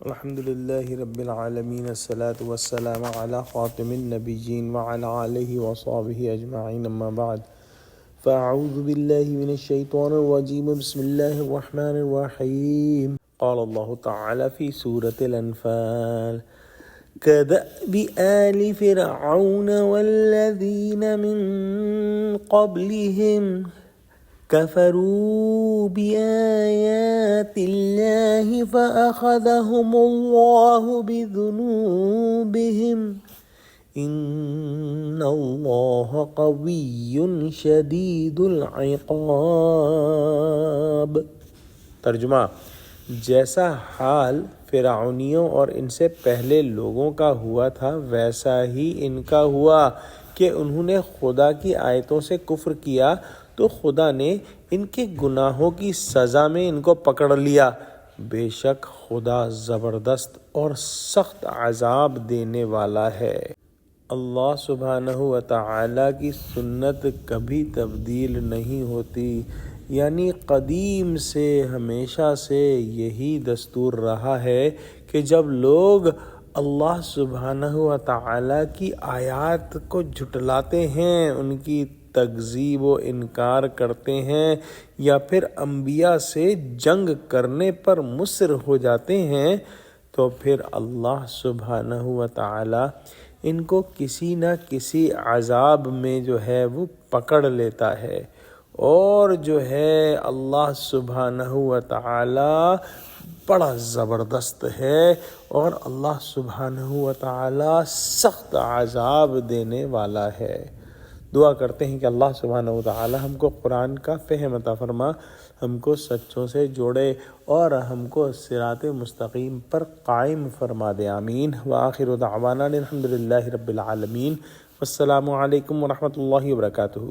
الحمد لله رب العالمين الصلاة والسلام على خاتم النبيين وعلى آله وصحبه أجمعين أما بعد فأعوذ بالله من الشيطان الرجيم بسم الله الرحمن الرحيم قال الله تعالى في سورة الأنفال كدأب آل فرعون والذين من قبلهم كفروا بآيات الله فأخذهم الله بذنوبهم إن الله قوي شديد العقاب۔ ترجمہ: جیسا حال فرعونیوں اور ان سے پہلے لوگوں کا ہوا تھا ویسا ہی ان کا ہوا کہ انہوں نے خدا کی آیتوں سے کفر کیا تو خدا نے ان کے گناہوں کی سزا میں ان کو پکڑ لیا۔ بے شک خدا زبردست اور سخت عذاب دینے والا ہے۔ اللہ سبحانہ و تعالیٰ کی سنت کبھی تبدیل نہیں ہوتی، یعنی قدیم سے ہمیشہ سے یہی دستور رہا ہے کہ جب لوگ اللہ سبحانہ و تعالیٰ کی آیات کو جھٹلاتے ہیں، ان کی تکذیب و انکار کرتے ہیں یا پھر انبیاء سے جنگ کرنے پر مصر ہو جاتے ہیں تو پھر اللہ سبحانہ و تعالیٰ ان کو کسی نہ کسی عذاب میں جو ہے وہ پکڑ لیتا ہے، اور جو ہے اللہ سبحانہ و تعالیٰ بڑا زبردست ہے اور اللہ سبحانہ و تعالیٰ سخت عذاب دینے والا ہے۔ دعا کرتے ہیں کہ اللہ سبحانہ و تعالیٰ ہم کو قرآن کا فہم عطا فرما، ہم کو سچوں سے جوڑے اور ہم کو صراط مستقیم پر قائم فرما دے، آمین۔ وآخر دعوانا الحمد للہ رب العالمین، والسلام علیکم ورحمۃ اللہ وبرکاتہ۔